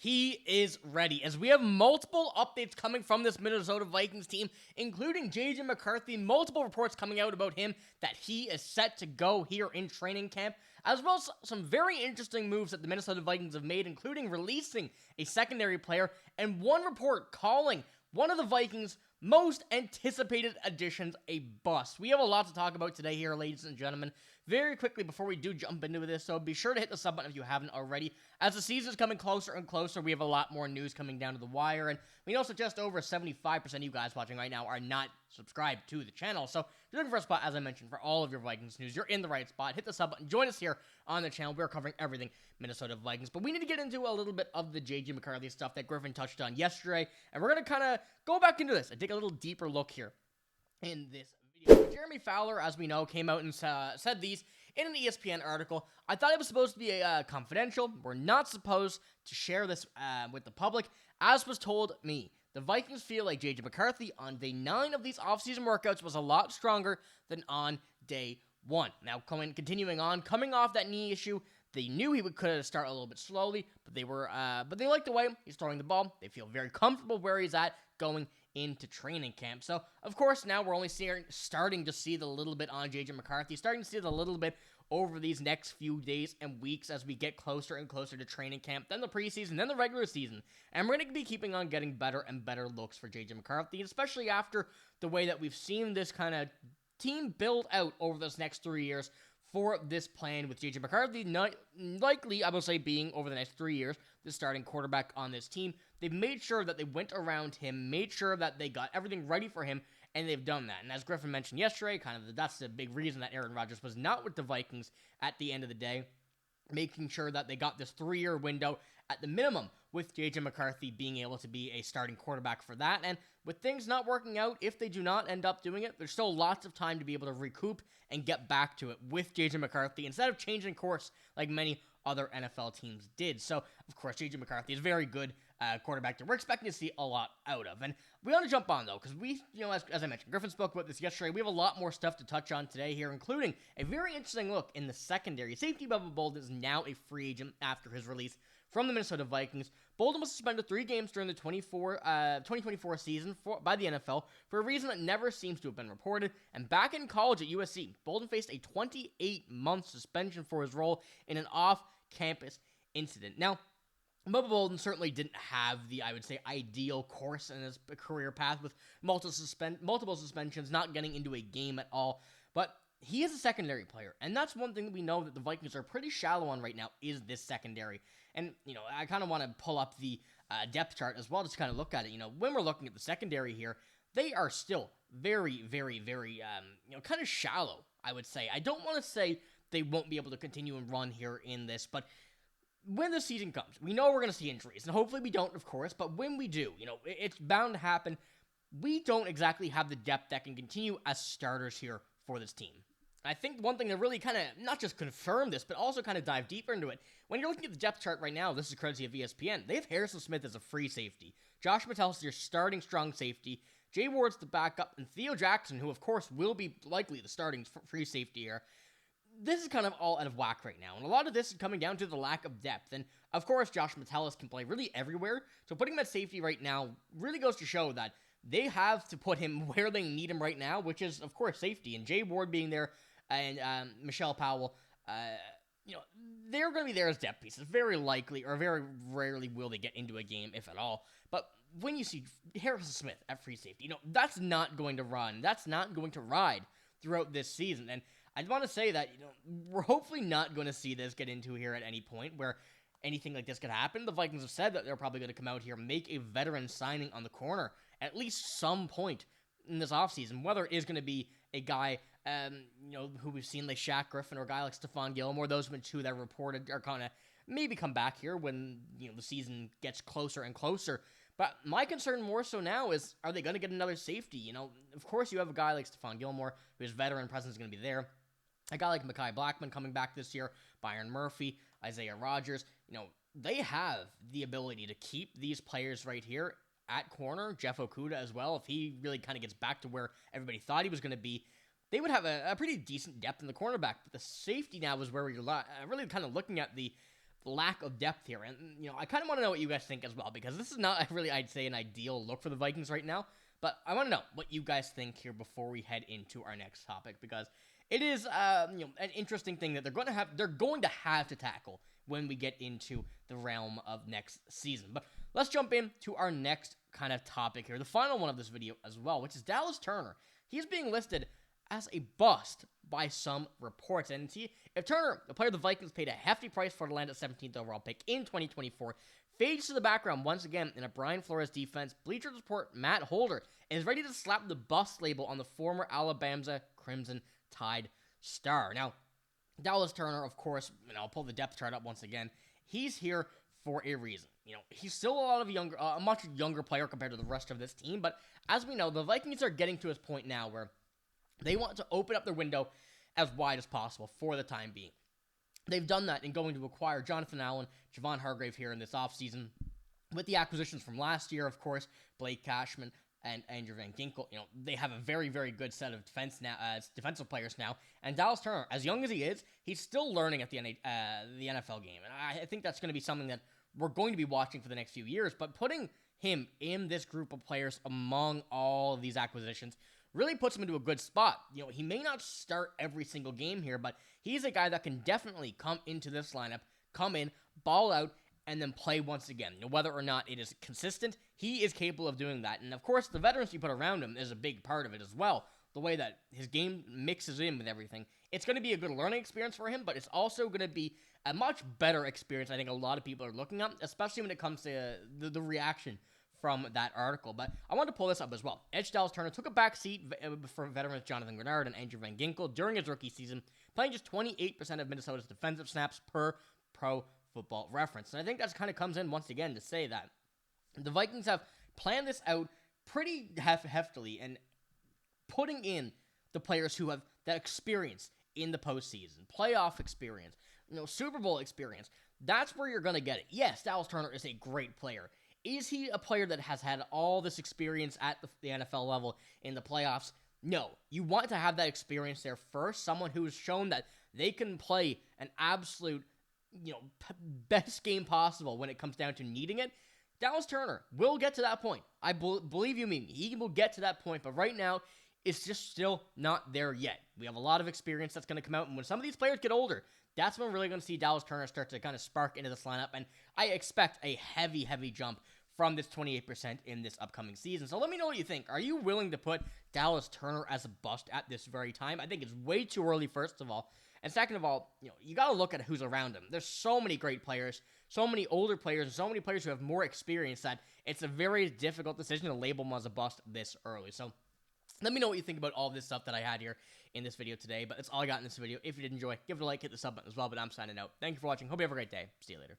He is ready, as we have multiple updates coming from this Minnesota Vikings team, including JJ McCarthy, multiple reports coming out about him that he is set to go here in training camp, as well as some very interesting moves that the Minnesota Vikings have made, including releasing a secondary player, and one report calling one of the Vikings' most anticipated additions a bust. We have a lot to talk about today here, ladies and gentlemen. Very quickly, before we do jump into this, so be sure to hit the sub button if you haven't already. As the season is coming closer and closer, we have a lot more news coming down to the wire, and we know just over 75% of you guys watching right now are not subscribed to the channel. So if you're looking for a spot, as I mentioned, for all of your Vikings news, you're in the right spot. Hit the sub button. Join us here on the channel. We're covering everything Minnesota Vikings, but we need to get into a little bit of the JJ McCarthy stuff that Griffin touched on yesterday, and we're going to kind of go back into this and take a little deeper look here in this video. Jeremy Fowler, as we know, came out and said these in an ESPN article. I thought it was supposed to be confidential. We're not supposed to share this with the public. As was told me, the Vikings feel like JJ McCarthy on day 9 of these offseason workouts was a lot stronger than on day 1. Now, continuing on, coming off that knee issue, they knew he could start a little bit slowly, but they like the way he's throwing the ball. They feel very comfortable where he's at going into training camp. So, of course, now we're only starting to see the little bit on JJ McCarthy, starting to see the little bit over these next few days and weeks as we get closer and closer to training camp, then the preseason, then the regular season. And we're going to be keeping on getting better and better looks for JJ McCarthy, especially after the way that we've seen this kind of team build out over this next 3 years for this plan with JJ McCarthy, not likely, I will say, being over the next 3 years, the starting quarterback on this team. They've made sure that they went around him, made sure that they got everything ready for him, and they've done that. And as Griffin mentioned yesterday, that's the big reason that Aaron Rodgers was not with the Vikings at the end of the day, making sure that they got this 3-year window at the minimum, with JJ McCarthy being able to be a starting quarterback for that. And with things not working out, if they do not end up doing it, there's still lots of time to be able to recoup and get back to it with JJ McCarthy instead of changing course like many other NFL teams did. So, of course, JJ McCarthy is a very good quarterback that we're expecting to see a lot out of. And we want to jump on, though, because we, as I mentioned, Griffin spoke about this yesterday. We have a lot more stuff to touch on today here, including a very interesting look in the secondary. Safety Bubba Bolden is now a free agent after his release from the Minnesota Vikings. Bolden was suspended 3 games during the 2024 season by the NFL for a reason that never seems to have been reported. And back in college at USC, Bolden faced a 28-month suspension for his role in an off-campus incident. Now, Bubba Bolden certainly didn't have the, I would say, ideal course in his career path with multiple suspensions, not getting into a game at all. But he is a secondary player, and that's one thing that we know that the Vikings are pretty shallow on right now is this secondary. And, I kind of want to pull up the depth chart as well, just kind of look at it. When we're looking at the secondary here, they are still very, very, very, kind of shallow, I would say. I don't want to say they won't be able to continue and run here in this, but when the season comes, we know we're going to see injuries, and hopefully we don't, of course, but when we do, it's bound to happen. We don't exactly have the depth that can continue as starters here for this team. I think one thing to really kind of not just confirm this, but also kind of dive deeper into it, when you're looking at the depth chart right now, this is courtesy of ESPN, they have Harrison Smith as a free safety, Josh Metellus is your starting strong safety, Jay Ward's the backup, and Theo Jackson, who of course will be likely the starting free safety here. This is kind of all out of whack right now, and a lot of this is coming down to the lack of depth, and of course Josh Metellus can play really everywhere, so putting him at safety right now really goes to show that they have to put him where they need him right now, which is, of course, safety, and Jay Ward being there, and Michelle Powell, they're going to be there as depth pieces. Very likely, or very rarely will they get into a game, if at all. But when you see Harrison Smith at free safety, that's not going to run. That's not going to ride throughout this season. And I'd want to say that, we're hopefully not going to see this get into here at any point where anything like this could happen. The Vikings have said that they're probably going to come out here and make a veteran signing on the corner at least some point in this offseason, whether it is going to be a guy who we've seen like Shaq Griffin or a guy like Stephon Gilmore. Those have been two that are reported are kind of maybe come back here when, the season gets closer and closer. But my concern more so now is, are they going to get another safety? Of course you have a guy like Stephon Gilmore, whose veteran presence is going to be there. A guy like Mekhi Blackman coming back this year, Byron Murphy, Isaiah Rodgers. They have the ability to keep these players right here at corner. Jeff Okudah as well, if he really kind of gets back to where everybody thought he was going to be, they would have a pretty decent depth in the cornerback. But the safety now is where you're really kind of looking at the lack of depth here. And, I kind of want to know what you guys think as well, because this is not really, I'd say, an ideal look for the Vikings right now. But I want to know what you guys think here before we head into our next topic, because it is, an interesting thing that they're going to have to tackle when we get into the realm of next season. But let's jump into our next kind of topic here, the final one of this video as well, which is Dallas Turner. He's being listed as a bust by some reports. And if Turner, the player the Vikings paid a hefty price for to land at 17th overall pick in 2024, fades to the background once again in a Brian Flores defense, Bleacher Report Matt Holder is ready to slap the bust label on the former Alabama Crimson Tide star. Now, Dallas Turner, of course, I'll pull the depth chart up once again. He's here for a reason. He's still a much younger player compared to the rest of this team, but as we know, the Vikings are getting to this point now where they want to open up their window as wide as possible for the time being. They've done that in going to acquire Jonathan Allen, Javon Hargrave here in this offseason. With the acquisitions from last year, of course, Blake Cashman and Andrew Van Ginkel, they have a very, very good set of defensive players now. And Dallas Turner, as young as he is, he's still learning at the NFL game. And I think that's going to be something that we're going to be watching for the next few years. But putting him in this group of players among all of these acquisitions really puts him into a good spot. He may not start every single game here, but he's a guy that can definitely come into this lineup, come in, ball out, and then play once again. Whether or not it is consistent, he is capable of doing that. And of course, the veterans you put around him is a big part of it as well. The way that his game mixes in with everything. It's going to be a good learning experience for him, but it's also going to be a much better experience I think a lot of people are looking at, especially when it comes to the reaction from that article. But I wanted to pull this up as well. Edge Dallas Turner took a back seat for veterans Jonathan Grenard and Andrew Van Ginkel during his rookie season, playing just 28% of Minnesota's defensive snaps per Pro Football Reference. And I think that kind of comes in once again to say that the Vikings have planned this out pretty heftily and putting in the players who have that experience in the postseason, playoff experience, Super Bowl experience. That's where you're going to get it. Yes, Dallas Turner is a great player. Is he a player that has had all this experience at the NFL level in the playoffs? No. You want to have that experience there first. Someone who has shown that they can play an absolute, best game possible when it comes down to needing it. Dallas Turner will get to that point. I believe you me. He will get to that point. But right now, it's just still not there yet. We have a lot of experience that's going to come out. And when some of these players get older, that's when we're really going to see Dallas Turner start to kind of spark into this lineup. And I expect a heavy, heavy jump from this 28% in this upcoming season. So let me know what you think. Are you willing to put Dallas Turner as a bust at this very time? I think it's way too early, first of all. And second of all, you got to look at who's around him. There's so many great players, so many older players, and so many players who have more experience that it's a very difficult decision to label him as a bust this early. So let me know what you think about all this stuff that I had here in this video today. But that's all I got in this video. If you did enjoy, give it a like, hit the sub button as well. But I'm signing out. Thank you for watching. Hope you have a great day. See you later.